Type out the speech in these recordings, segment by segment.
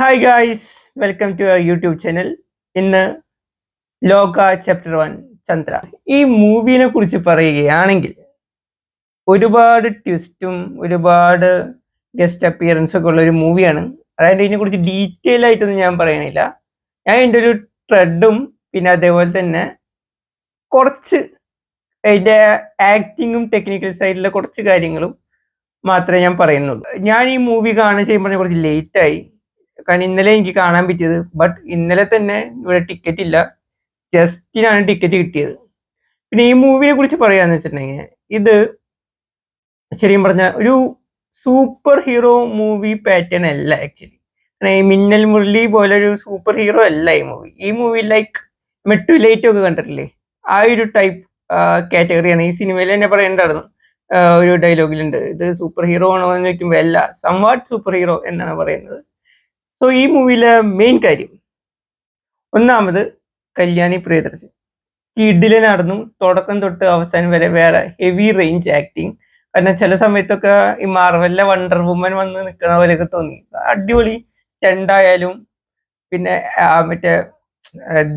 Hi guys, welcome to our YouTube channel. ഇന്ന് Lokah chapter 1 Chandra. ഈ മൂവിനെ കുറിച്ച് പറയുകയാണെങ്കിൽ ഒരുപാട് ട്വിസ്റ്റും ഒരുപാട് ഗസ്റ്റ് അപ്പിയറൻസ് ഒക്കെ ഉള്ള ഒരു മൂവിയാണ്. അതായത് ഇതിനെക്കുറിച്ച് ഡീറ്റെയിൽ ആയിട്ടൊന്നും ഞാൻ പറയണില്ല. ഞാൻ ഇതിൻ്റെ ഒരു ട്രെഡും പിന്നെ അതേപോലെ തന്നെ കുറച്ച് അതിൻ്റെ ആക്ടിങ്ങും ടെക്നിക്കൽ സൈഡിലെ കുറച്ച് കാര്യങ്ങളും മാത്രമേ ഞാൻ പറയുന്നുള്ളൂ. ഞാൻ ഈ മൂവി കാണാൻ ചെയ്യുമ്പോൾ കുറച്ച് ലേറ്റായി, കാരണം ഇന്നലെ എനിക്ക് കാണാൻ പറ്റിയത്. ബട്ട് ഇന്നലെ തന്നെ ഇവിടെ ടിക്കറ്റ് ഇല്ല, ജസ്റ്റിനാണ് ടിക്കറ്റ് കിട്ടിയത്. പിന്നെ ഈ മൂവിയെ കുറിച്ച് പറയാന്ന് വെച്ചിട്ടുണ്ടെങ്കിൽ ഇത് ശരിക്കും പറഞ്ഞ ഒരു സൂപ്പർ ഹീറോ മൂവി പാറ്റേൺ അല്ല ആക്ച്വലി. ഈ മിന്നൽ മുരളി പോലെ ഒരു സൂപ്പർ ഹീറോ അല്ല ഈ മൂവി ലൈക്ക് മെട്ടു ലൈറ്റ് ഒക്കെ കണ്ടിട്ടില്ലേ, ആ ഒരു ടൈപ്പ് കാറ്റഗറിയാണ്. ഈ സിനിമയിൽ തന്നെ പറയേണ്ടതായിരുന്നു. ഒരു ഡയലോഗിലുണ്ട്, ഇത് സൂപ്പർ ഹീറോ ആണോ എന്ന് ചോദിക്കുമ്പോൾ അല്ല, സംവാട്ട് സൂപ്പർ ഹീറോ എന്നാണ് പറയുന്നത്. സോ ഈ മൂവിയിലെ മെയിൻ കാര്യം, ഒന്നാമത് കല്യാണി പ്രിയദർശൻ കിഡില് നടന്നു, തുടക്കം തൊട്ട് അവസാനം വരെ വേറെ ഹെവി റേഞ്ച് ആക്ടിങ്. കാരണം ചില സമയത്തൊക്കെ ഈ മാർവലിലെ വണ്ടർ വുമൻ വന്ന് നിൽക്കുന്ന പോലെയൊക്കെ തോന്നി. അടിപൊളി സ്റ്റണ്ടായാലും പിന്നെ മറ്റേ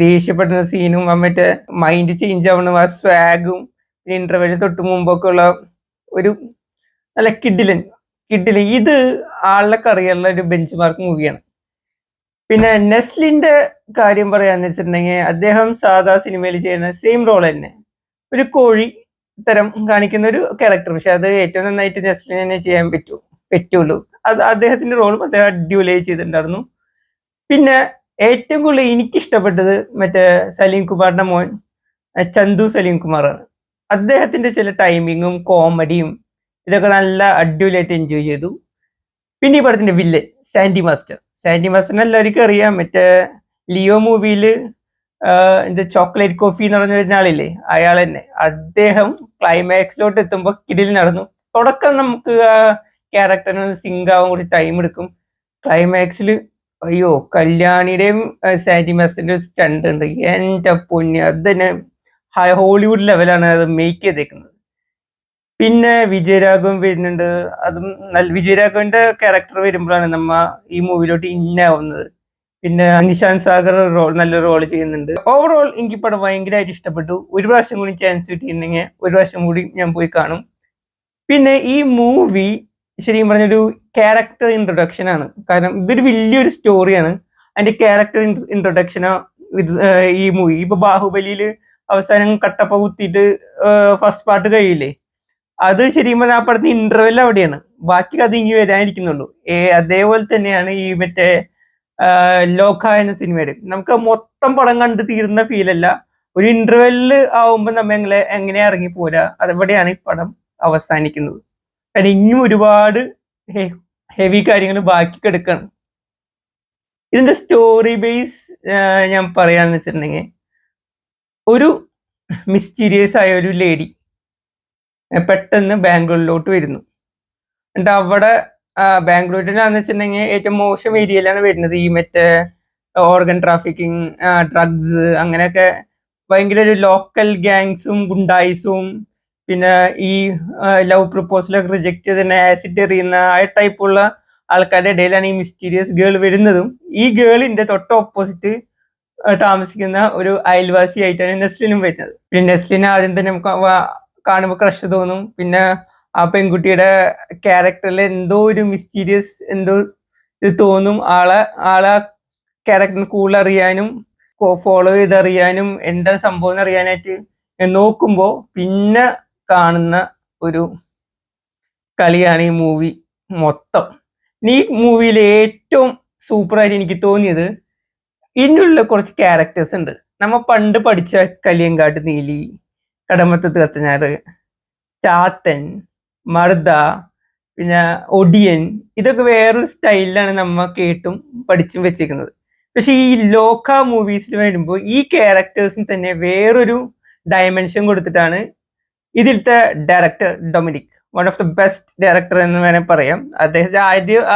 ദേഷ്യപ്പെടുന്ന സീനും മറ്റേ മൈൻഡ് ചേഞ്ച് ആവണം, ആ സ്വാഗും പിന്നെ ഇന്റർവെല്ലിന് തൊട്ട് മുമ്പൊക്കെ ഉള്ള ഒരു നല്ല കിഡിലൻ. ഇത് ആളുടെ കരിയറിലെ ഒരു ബെഞ്ച് മാർക്ക് മൂവിയാണ്. പിന്നെ നെസ്ലിന്റെ കാര്യം പറയാന്ന് വെച്ചിട്ടുണ്ടെങ്കിൽ അദ്ദേഹം സാധാ സിനിമയിൽ ചെയ്യുന്ന സെയിം റോൾ തന്നെ, ഒരു കോഴി തരം കാണിക്കുന്ന ഒരു ക്യാരക്ടർ. പക്ഷെ അത് ഏറ്റവും നന്നായിട്ട് നെസ്ലിന് തന്നെ ചെയ്യാൻ പറ്റുള്ളൂ. അത് അദ്ദേഹത്തിന്റെ റോളും അദ്ദേഹം അടിപൊളിയായി ചെയ്തിട്ടുണ്ടായിരുന്നു. പിന്നെ ഏറ്റവും കൂടുതൽ എനിക്കിഷ്ടപ്പെട്ടത് മറ്റേ സലീം കുമാറിന്റെ മോൻ ചന്തു സലീം കുമാറാണ്. അദ്ദേഹത്തിന്റെ ചില ടൈമിങ്ങും കോമഡിയും ഇതൊക്കെ നല്ല അടിപൊളിയായിട്ട് എൻജോയ് ചെയ്തു. പിന്നെ ഈ പടത്തിന്റെ വില്ലൻ സാൻഡി മാസ്റ്ററിനെ എല്ലാവർക്കും അറിയാം. മറ്റേ ലിയോ മൂവിയിൽ ചോക്ലേറ്റ് കോഫി എന്ന് പറഞ്ഞ വരുന്ന ആളില്ലേ, അയാൾ തന്നെ. അദ്ദേഹം ക്ലൈമാക്സിലോട്ട് എത്തുമ്പോൾ കിടിൽ നടന്നു. തുടക്കം നമുക്ക് ആ ക്യാരക്ടറിന് സിങ്ക് ആവാൻ കുറച്ച് ടൈം എടുക്കും. ക്ലൈമാക്സിൽ അയ്യോ, കല്യാണിയുടെയും സാൻഡി മാസ്റ്ററിന്റെ സ്റ്റണ്ട് ഉണ്ട്, എൻ്റെ പൊന്ന്, അത് തന്നെ ഹോളിവുഡ് ലെവലാണ് അത് മേക്ക് ചെയ്തേക്കുന്നത്. പിന്നെ വിജയരാഘവൻ വരുന്നുണ്ട്. അതും വിജയരാഘവന്റെ ക്യാരക്ടർ വരുമ്പോഴാണ് നമ്മ ഈ മൂവിയിലോട്ട് ഇന്നാവുന്നത്. പിന്നെ നിശാന്ത് സാഗർ നല്ല റോൾ ചെയ്യുന്നുണ്ട്. ഓവറോൾ എനിക്ക് പടം ഭയങ്കരമായിട്ട് ഇഷ്ടപ്പെട്ടു. ഒരു പ്രാവശ്യം കൂടി ചാൻസ് കിട്ടിയിട്ടുണ്ടെങ്കിൽ ഒരു പ്രാവശ്യം കൂടി ഞാൻ പോയി കാണും. പിന്നെ ഈ മൂവി ശരിക്കും പറഞ്ഞൊരു ക്യാരക്ടർ ഇൻട്രൊഡക്ഷൻ ആണ്. കാരണം ഇതൊരു വലിയൊരു സ്റ്റോറിയാണ്. അതിന്റെ ക്യാരക്ടർ ഇൻട്രൊഡക്ഷനോ ഈ മൂവി. ഇപ്പൊ ബാഹുബലിയില് അവസാനം കട്ടപ്പ കുത്തിയിട്ട് ഫസ്റ്റ് പാർട്ട് കഴിയില്ലേ, അത് ശരിക്കും പറഞ്ഞാൽ ആ പടത്തിന് ഇന്റർവെൽ അവിടെയാണ്, ബാക്കി കഥ ഇങ്ങനെ വരാനിരിക്കുന്നുള്ളൂ. അതേപോലെ തന്നെയാണ് ഈ മറ്റേ ലോക എന്ന സിനിമയിൽ. നമുക്ക് മൊത്തം പടം കണ്ട് തീരുന്ന ഫീലല്ല, ഒരു ഇന്റർവെല്ലില് ആവുമ്പോൾ നമ്മ എങ്ങനെ ഇറങ്ങി പോരാ, അതെവിടെയാണ് ഈ പടം അവസാനിക്കുന്നത്. കാരണം ഇനിയും ഒരുപാട് ഹെവി കാര്യങ്ങൾ ബാക്കി കിടക്കണം. ഇതിന്റെ സ്റ്റോറി ബേസ് ഞാൻ പറയാന്ന് വെച്ചിട്ടുണ്ടെങ്കിൽ, ഒരു മിസ്റ്റീരിയസ് ആയ ഒരു ലേഡി പെട്ടെന്ന് ബാംഗ്ലൂരിലോട്ട് വരുന്നു. എന്നിട്ട് അവിടെ ബാംഗ്ലൂരിലാന്ന് വെച്ചിട്ടുണ്ടെങ്കിൽ ഏറ്റവും മോശം ഏരിയയിലാണ് വരുന്നത്. ഈ മറ്റേ ഓർഗൻ ട്രാഫിക്കിങ്, ഡ്രഗ്സ്, അങ്ങനെയൊക്കെ ഭയങ്കര ഒരു ലോക്കൽ ഗാങ്സും ഗുണ്ടായിസും പിന്നെ ഈ ലവ് പ്രപ്പോസലൊക്കെ റിജക്ട് ചെയ്ത് ആസിഡ് എറിയുന്ന ആ ടൈപ്പുള്ള ആൾക്കാരുടെ ഇടയിലാണ് ഈ മിസ്റ്റീരിയസ് ഗേൾ വരുന്നതും. ഈ ഗേളിന്റെ തൊട്ട് ഓപ്പോസിറ്റ് താമസിക്കുന്ന ഒരു അയൽവാസി ആയിട്ടാണ് നെസ്ലിനും വരുന്നത്. പിന്നെ നെസ്ലിന് ആദ്യം തന്നെ നമുക്ക് കാണുമ്പോൾ ക്രഷ് തോന്നും. പിന്നെ ആ പെൺകുട്ടിയുടെ ക്യാരക്ടറിൽ എന്തോ ഒരു മിസ്റ്റീരിയസ് എന്തോ ഇത് തോന്നും. ആളെ ക്യാരക്ടറിന് കൂടുതൽ അറിയാനും ഫോളോ ചെയ്തറിയാനും എന്താ സംഭവം അറിയാനായിട്ട് നോക്കുമ്പോൾ പിന്നെ കാണുന്ന ഒരു കളിയാണ് ഈ മൂവി മൊത്തം. ഈ മൂവിയിൽ ഏറ്റവും സൂപ്പറായിട്ട് എനിക്ക് തോന്നിയത് ഇതിനുള്ള കുറച്ച് ക്യാരക്ടേഴ്സ് ഉണ്ട്. നമ്മ പണ്ട് പഠിച്ച കലിയങ്കാട്ട് നീലി, കടമത്തത്ത് കത്തനാറ്, ചാത്തൻ, മർദ, പിന്നെ ഒടിയൻ, ഇതൊക്കെ വേറൊരു സ്റ്റൈലിലാണ് നമ്മ കേട്ടും പഠിച്ചും വെച്ചിരിക്കുന്നത്. പക്ഷെ ഈ ലോക മൂവീസിൽ വരുമ്പോൾ ഈ ക്യാരക്ടേഴ്സിന് തന്നെ വേറൊരു ഡയമെൻഷൻ കൊടുത്തിട്ടാണ് ഇതിലത്തെ director Dominic, one of the best director എന്ന് വേണമെങ്കിൽ പറയാം. അദ്ദേഹത്തിന്റെ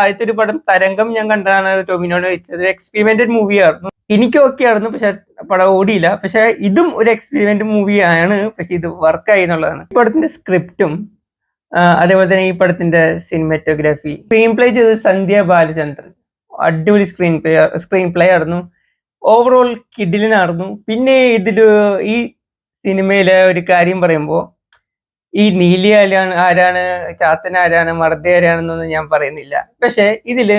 ആദ്യത്തെ ഒരു പടം തരംഗം ഞാൻ കണ്ടതാണ് ടോമിനോട് വെച്ചത്. എക്സ്പെരിമെന്റഡ് മൂവിയായിരുന്നു, എനിക്ക് ഓക്കെ ആയിരുന്നു, പക്ഷെ പടം ഓടിയില്ല. പക്ഷെ ഇതും ഒരു എക്സ്പെരിമെന്റ് മൂവിയാണ്, പക്ഷെ ഇത് വർക്കായി എന്നുള്ളതാണ്. ഈ പടത്തിന്റെ സ്ക്രിപ്റ്റും അതേപോലെ തന്നെ ഈ പടത്തിന്റെ സിനിമാറ്റോഗ്രാഫി, സ്ക്രീൻ പ്ലേ ചെയ്തത് സന്ധ്യ ബാലചന്ദ്രൻ. അടിപൊളി സ്ക്രീൻ പ്ലേ ആയിരുന്നു. ഓവറോൾ കിഡിലിനായിരുന്നു. പിന്നെ ഈ സിനിമയിലെ ഒരു കാര്യം പറയുമ്പോൾ ഈ നീലി ആരാണ്, ചാത്തൻ ആരാണ്, മർദ്ദ ആരാണെന്നൊന്നും ഞാൻ പറയുന്നില്ല. പക്ഷെ ഇതില്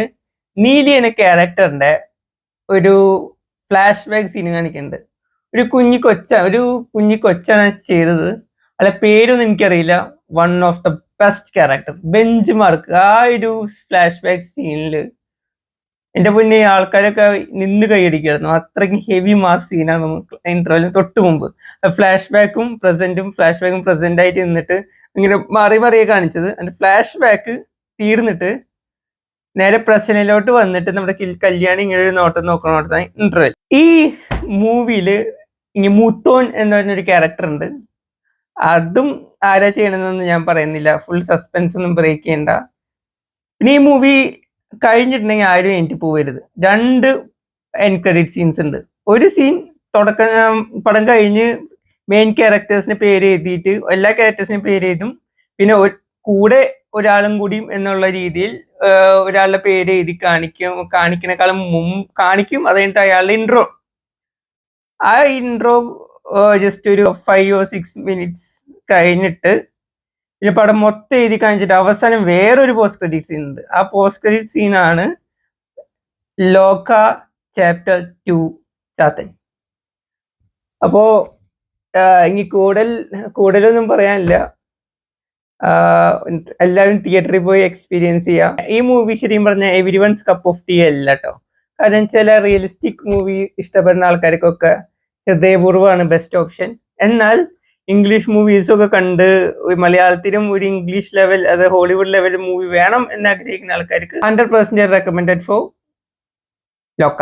നീലി എന്ന ക്യാരക്ടറിന്റെ ഒരു ഫ്ലാഷ് ബാക്ക് സീൻ കാണിക്കുന്നുണ്ട്. ഒരു കുഞ്ഞി കൊച്ചാണ് ചെയ്തത്. അല്ല, പേരൊന്നും എനിക്കറിയില്ല. One of the best character, bench mark. ആ ഒരു ഫ്ലാഷ് ബാക്ക് സീനില് എന്റെ മുന്നേ ആൾക്കാരൊക്കെ നിന്ന് കൈയടിക്കായിരുന്നു. അത്രയ്ക്ക് ഹെവി മാസ് സീനാണ് ഇന്റർവെല്ലിന് തൊട്ട് മുമ്പ്. ഫ്ലാഷ് ബാക്കും പ്രസന്റ് ആയിട്ട് നിന്നിട്ട് ഇങ്ങനെ മാറിയെ കാണിച്ചത്. അതിന്റെ ഫ്ലാഷ് ബാക്ക് തീർന്നിട്ട് നേരെ പ്രസന്റിലോട്ട് വന്നിട്ട് നമ്മുടെ കല്യാണി ഇങ്ങനെ ഒരു നോട്ടം നോക്കണോടത്താണ് ഇന്റർവെൽ. ഈ മൂവിയില് ഇനി മൂത്തോൻ എന്ന് പറഞ്ഞൊരു ക്യാരക്ടർ ഉണ്ട്. അതും ആരാ ചെയ്യണമെന്നൊന്നും ഞാൻ പറയുന്നില്ല. ഫുൾ സസ്പെൻസ് ഒന്നും ബ്രേക്ക് ചെയ്യണ്ട. പിന്നെ ഈ മൂവി കഴിഞ്ഞിട്ടുണ്ടെങ്കിൽ ആരും എനിക്ക് പോകരുത്. 2 എൻഡ് ക്രെഡിറ്റ് സീൻസ് ഉണ്ട്. ഒരു സീൻ പടം കഴിഞ്ഞ് മെയിൻ ക്യാരക്ടേഴ്സിന്റെ പേര് എഴുതിയിട്ട് എല്ലാ ക്യാരക്ടേഴ്സിന്റെ പേര് എഴുതും. പിന്നെ കൂടെ ഒരാളും കൂടിയും എന്നുള്ള രീതിയിൽ ഒരാളുടെ പേര് എഴുതി കാണിക്കണേക്കാളും മുമ്പ് കാണിക്കും. അത് കഴിഞ്ഞിട്ട് അയാളുടെ ഇൻട്രോ, ആ ഇൻട്രോ ജസ്റ്റ് ഒരു 5 or 6 minutes കഴിഞ്ഞിട്ട് പിന്നെ പടം മൊത്തം എഴുതി കാണിച്ചിട്ട് അവസാനം വേറൊരു പോസ്റ്റ് ക്രെഡിറ്റ് സീൻ ഉണ്ട്. ആ പോസ്റ്റ് ക്രെഡിറ്റ് സീനാണ് ലോക ചാപ്റ്റർ 2 ചാത്തൻ. അപ്പോ ഇനി കൂടുതലൊന്നും പറയാനില്ല. എല്ലാവരും തിയേറ്ററിൽ പോയി എക്സ്പീരിയൻസ് ചെയ്യാം. ഈ മൂവി ശരിക്കും പറഞ്ഞാൽ every one's cup of tea അല്ല കേട്ടോ. കാരണം ചില റിയലിസ്റ്റിക് മൂവി ഇഷ്ടപ്പെടുന്ന ആൾക്കാർക്കൊക്കെ ഹൃദയപൂർവ്വമാണ് ബെസ്റ്റ് ഓപ്ഷൻ. എന്നാൽ ഇംഗ്ലീഷ് മൂവീസൊക്കെ കണ്ട് മലയാളത്തിലും ഒരു ഇംഗ്ലീഷ് ലെവൽ, അത് ഹോളിവുഡ് ലെവൽ മൂവി വേണം എന്ന് ആഗ്രഹിക്കുന്ന ആൾക്കാർക്ക് 100% റെക്കമെൻഡഡ് ഫോർ ലോക.